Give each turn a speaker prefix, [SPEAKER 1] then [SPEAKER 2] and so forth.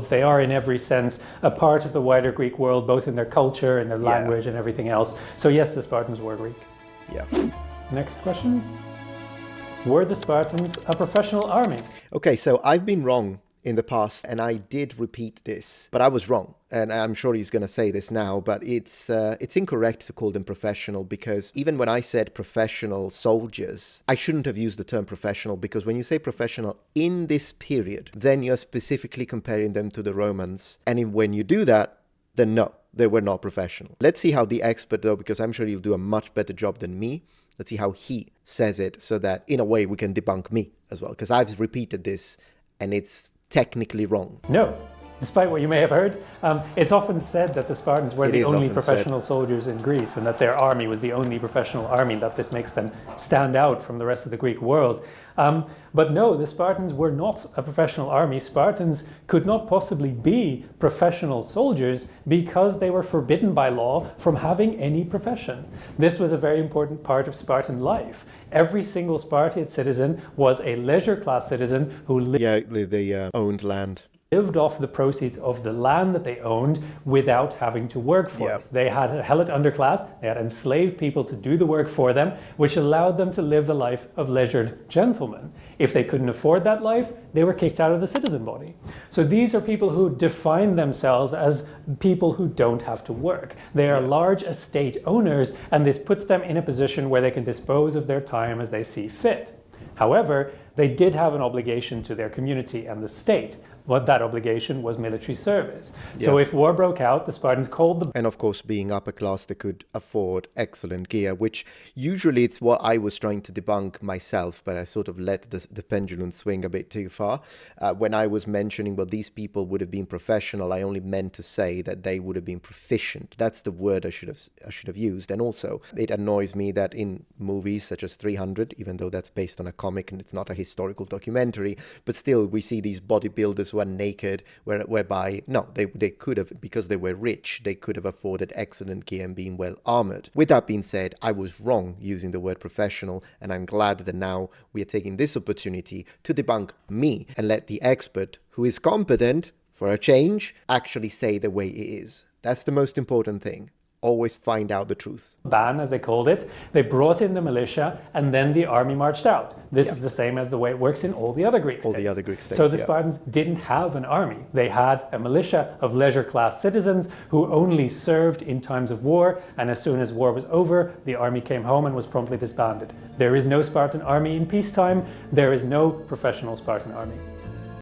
[SPEAKER 1] They are in every sense a part of the wider Greek world, both in their culture and their language and everything else. So yes, the Spartans were Greek.
[SPEAKER 2] Yeah.
[SPEAKER 1] Next question. Were the Spartans a professional army?
[SPEAKER 2] Okay, so I've been wrong in the past, and I did repeat this, but I was wrong. And I'm sure he's going to say this now, but it's incorrect to call them professional, because even when I said professional soldiers, I shouldn't have used the term professional, because when you say professional in this period, then you're specifically comparing them to the Romans. And when you do that, then no, they were not professional. Let's see how the expert, though, because I'm sure he'll do a much better job than me. Let's see how he says it, so that in a way we can debunk me as well, because I've repeated this and it's technically wrong.
[SPEAKER 1] No, despite what you may have heard. It's often said that the Spartans were the only professional soldiers in Greece, and that their army was the only professional army, that this makes them stand out from the rest of the Greek world. But no, the Spartans were not a professional army. Spartans could not possibly be professional soldiers because they were forbidden by law from having any profession. This was a very important part of Spartan life. Every single Spartiate citizen was a leisure class citizen who
[SPEAKER 2] they owned land.
[SPEAKER 1] Lived off the proceeds of the land that they owned without having to work for it. They had a Helot underclass, they had enslaved people to do the work for them, which allowed them to live the life of leisured gentlemen. If they couldn't afford that life, they were kicked out of the citizen body. So these are people who define themselves as people who don't have to work. They are large estate owners, and this puts them in a position where they can dispose of their time as they see fit. However, they did have an obligation to their community and the state. What that obligation was military service. So if war broke out, the Spartans called the...
[SPEAKER 2] And of course, being upper class, they could afford excellent gear, which usually it's what I was trying to debunk myself, but I sort of let the pendulum swing a bit too far. When I was mentioning, well, these people would have been professional, I only meant to say that they would have been proficient. That's the word I should have used. And also, it annoys me that in movies such as 300, even though that's based on a comic and it's not a historical documentary, but still we see these bodybuilders who are naked, whereby no, they could have, because they were rich, they could have afforded excellent gear and been well armored. With that being said, I was wrong using the word professional, and I'm glad that now we are taking this opportunity to debunk me and let the expert, who is competent for a change, actually say the way it is. That's the most important thing. Always find out the truth.
[SPEAKER 1] Ban, as they called it. They brought in the militia, and then the army marched out. This is the same as the way it works in all the other Greek states.
[SPEAKER 2] All the other Greek states,
[SPEAKER 1] so the Spartans didn't have an army. They had a militia of leisure class citizens who only served in times of war, and as soon as war was over, the army came home and was promptly disbanded. There is no Spartan army in peacetime. There is no professional Spartan army.